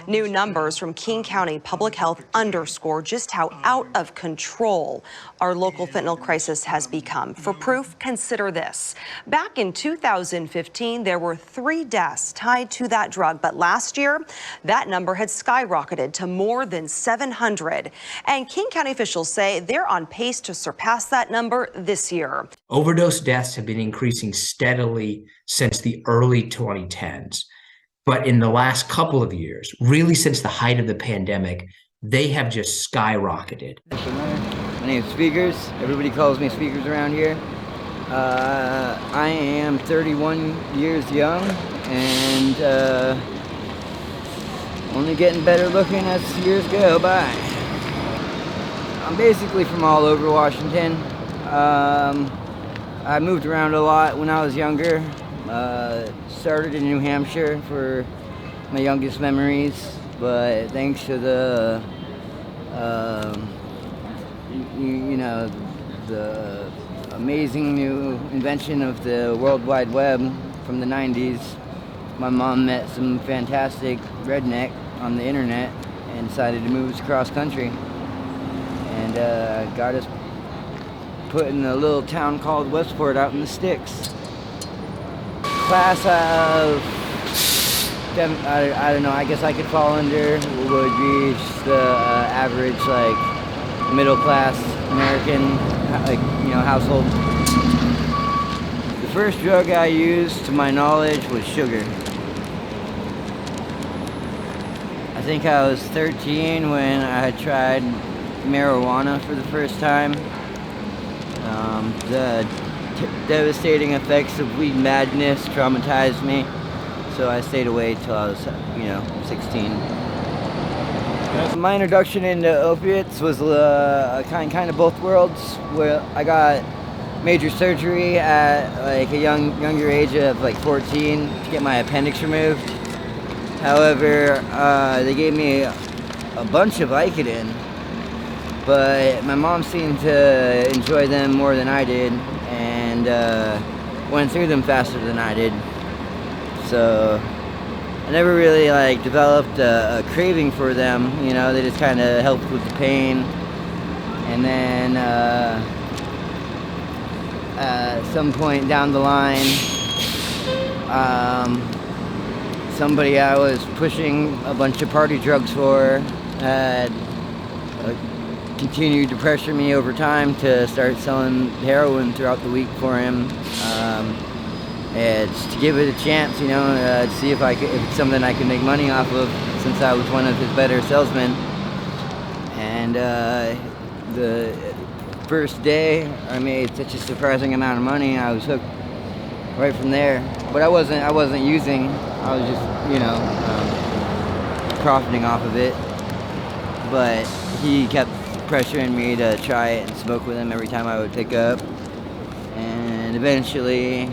New numbers from King County Public Health underscore just how out of control our local fentanyl crisis has become. For proof, consider this. Back in 2015, there were 3 deaths tied to that drug, but last year, that number had skyrocketed to more than 700. And King County officials say they're on pace to surpass that number this year. Overdose deaths have been increasing steadily since the early 2010s. But in the last couple of years, really since the height of the pandemic, they have just skyrocketed. My name is Speakers. Everybody calls me Speakers around here. I am 31 years young and only getting better looking as years go by. I'm basically from all over Washington. I moved around a lot when I was younger. Started in New Hampshire for my youngest memories, but thanks to the the amazing new invention of the World Wide Web from the 90s, my mom met some fantastic redneck on the internet and decided to move us across country, and got us put in a little town called Westport out in the sticks. Class of, I don't know, I guess I could fall under would be just the average, like, middle class American, like, household. The first drug I used, to my knowledge, was sugar. I think I was 13 when I had tried marijuana for the first time. The devastating effects of weed madness traumatized me, so I stayed away till I was, 16. My introduction into opiates was kind of both worlds. Where I got major surgery at like a younger age of like 14 to get my appendix removed. However, they gave me a bunch of Vicodin, but my mom seemed to enjoy them more than I did, and went through them faster than I did. So I never really developed a craving for them. They just kind of helped with the pain. And then at some point down the line, somebody I was pushing a bunch of party drugs for had continued to pressure me over time to start selling heroin throughout the week for him, and just to give it a chance, to see if it's something I could make money off of, since I was one of his better salesmen. And the first day, I made such a surprising amount of money. I was hooked right from there. But I wasn't using. I was just, profiting off of it. But he kept pressuring me to try it and smoke with him every time I would pick up, and eventually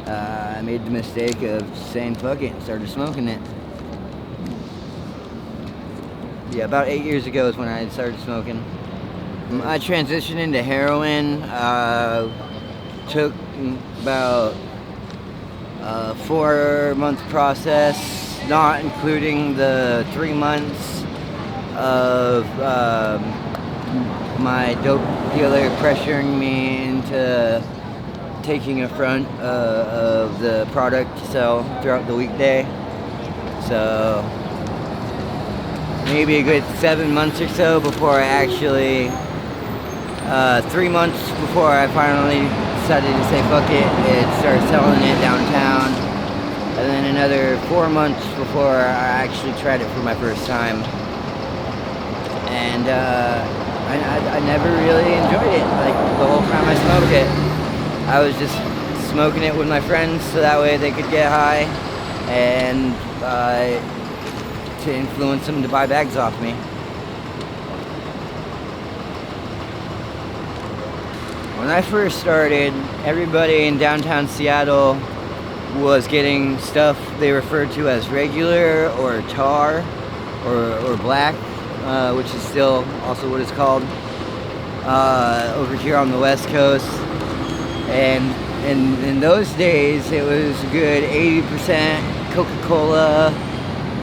I made the mistake of saying fuck it and started smoking it. Yeah, about 8 years ago is when I started smoking. I transitioned into heroin. Took about a 4-month process, not including the 3 months of my dope dealer pressuring me into taking a front of the product to sell throughout the weekday. So maybe a good 7 months or so before I actually, 3 months before I finally decided to say fuck it and start selling it downtown. And then another 4 months before I actually tried it for my first time. And I never really enjoyed it, the whole time I smoked it. I was just smoking it with my friends so that way they could get high, and to influence them to buy bags off me. When I first started, everybody in downtown Seattle was getting stuff they referred to as regular or tar or black, which is still also what it's called over here on the West Coast. And in those days, it was a good 80% Coca-Cola,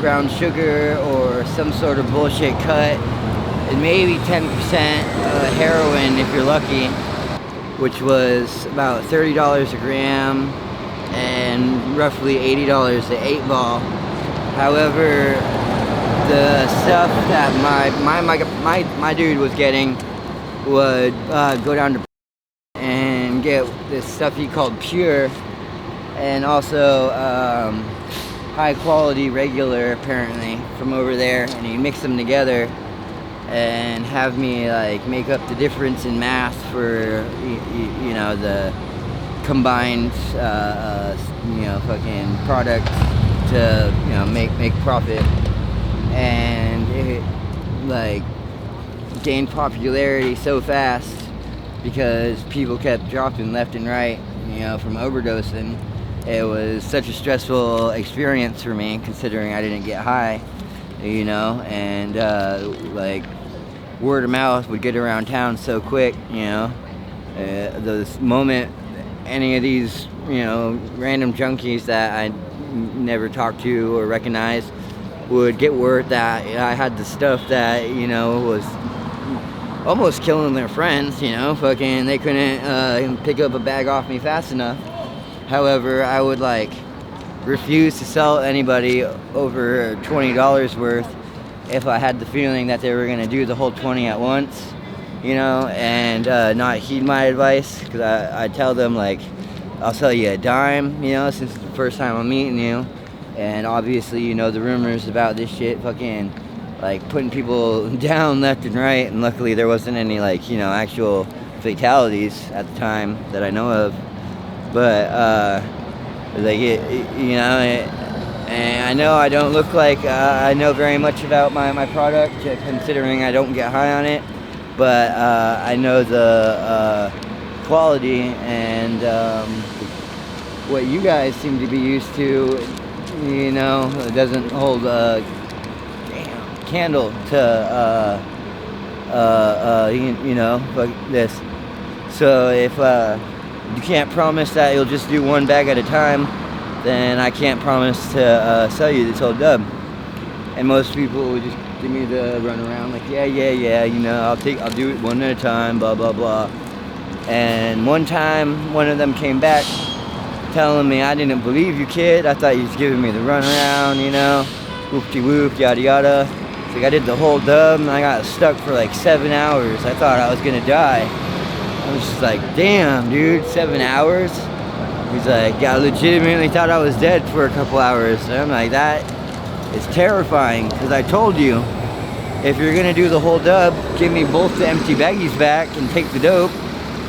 brown sugar or some sort of bullshit cut, and maybe 10% heroin if you're lucky, which was about $30 a gram and roughly $80 an 8-ball. However, the stuff that my dude was getting would go down to and get this stuff he called pure, and also high quality regular, apparently, from over there, and he mixed them together and have me like make up the difference in math for you know, the combined fucking product to, you know, make profit. And it like gained popularity so fast because people kept dropping left and right, you know, from overdosing. It was such a stressful experience for me, considering I didn't get high, you know, and like word of mouth would get around town so quick, you know. The moment any of these, you know, random junkies that I never talked to or recognized would get word that I had the stuff that, you know, was almost killing their friends, you know, fucking they couldn't pick up a bag off me fast enough. However, I would like refuse to sell anybody over $20 worth if I had the feeling that they were gonna do the whole 20 at once, you know, and not heed my advice, because I tell them like, I'll sell you a dime, you know, since it's the first time I'm meeting you. And obviously, you know, the rumors about this shit fucking like putting people down left and right, and luckily there wasn't any like, you know, actual fatalities at the time that I know of. But like you know, and I know I don't look like I know very much about my product, considering I don't get high on it, but I know the quality and what you guys seem to be used to, you know, it doesn't hold a candle to you know, like this. So if you can't promise that you'll just do one bag at a time, then I can't promise to sell you this whole dub. And most people would just give me the runaround, like, yeah, you know, I'll do it one at a time, blah blah blah. And one time, one of them came back telling me, I didn't believe you, kid. I thought you was giving me the runaround, you know, whoop-de-whoop, yada yada. It's like I did the whole dub and I got stuck for like 7 hours. I thought I was gonna die. I was just like, damn, dude, 7 hours? He's like, yeah, I legitimately thought I was dead for a couple hours. And I'm like, that is terrifying, because I told you, if you're gonna do the whole dub, give me both the empty baggies back and take the dope,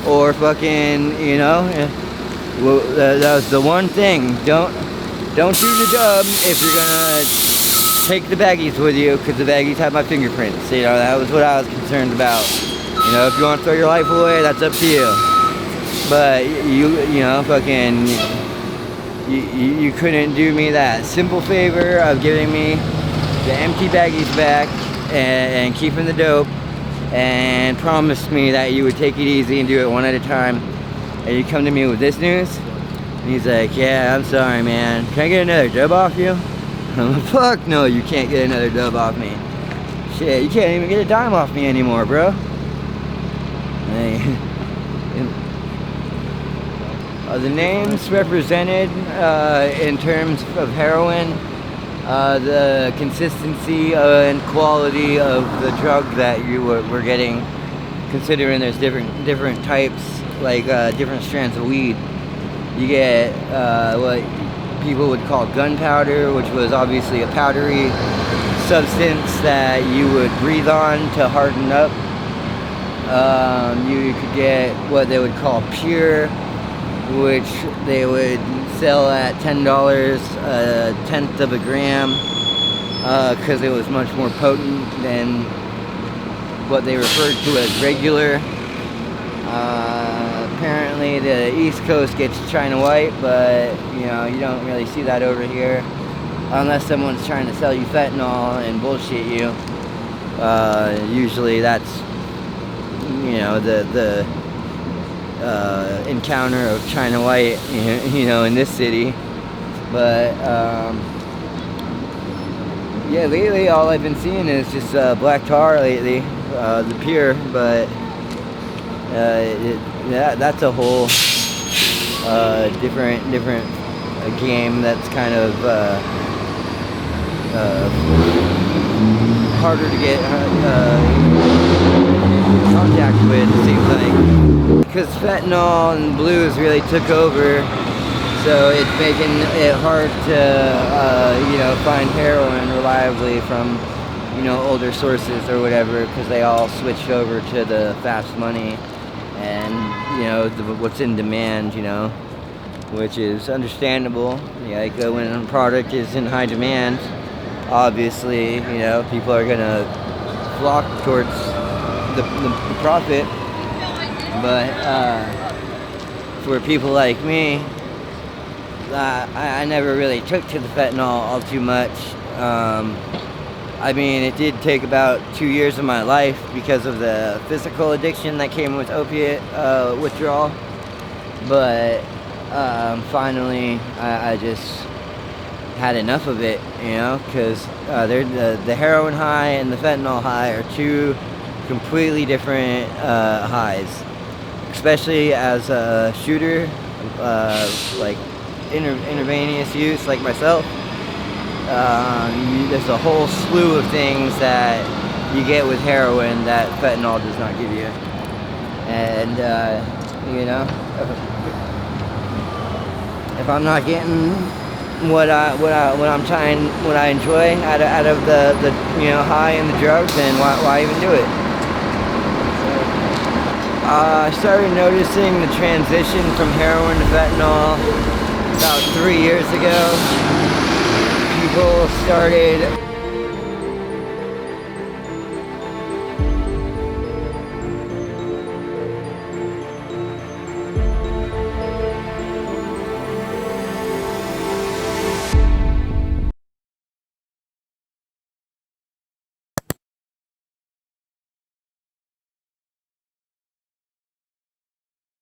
or fucking, you know, well, that was the one thing. Don't do the dub if you're gonna take the baggies with you, because the baggies have my fingerprints. You know, that was what I was concerned about. You know, if you want to throw your life away, that's up to you. But you know, fucking, you couldn't do me that simple favor of giving me the empty baggies back and keeping the dope, and promised me that you would take it easy and do it one at a time. And you come to me with this news, and he's like, yeah, I'm sorry, man. Can I get another dub off you? I'm like, fuck no, you can't get another dub off me. Shit, you can't even get a dime off me anymore, bro. The names represented in terms of heroin, the consistency and quality of the drug that you were getting, considering there's different types, like different strands of weed. You get what people would call gunpowder, which was obviously a powdery substance that you would breathe on to harden up. You could get what they would call pure, which they would sell at $10 a tenth of a gram, because it was much more potent than what they referred to as regular. Apparently the East Coast gets China White, but you know, you don't really see that over here unless someone's trying to sell you fentanyl and bullshit you. Usually that's, you know, the encounter of China White, you know, in this city. But Yeah, lately all I've been seeing is just black tar lately, the pier, but that's a whole different game that's kind of harder to get contact with, it seems like, because fentanyl and blues really took over, so it's making it hard to find heroin reliably from older sources or whatever, because they all switched over to the fast money and what's in demand, which is understandable. Like when a product is in high demand, obviously, people are gonna flock towards the profit. But for people like me, I never really took to the fentanyl all too much. I mean, it did take about 2 years of my life because of the physical addiction that came with opiate withdrawal. But finally, I just had enough of it, because the heroin high and the fentanyl high are two completely different highs. Especially as a shooter, like intravenous use, like myself. There's a whole slew of things that you get with heroin that fentanyl does not give you, and if I'm not getting what I enjoy out of the high and the drugs, then why even do it? I started noticing the transition from heroin to fentanyl about 3 years ago. People started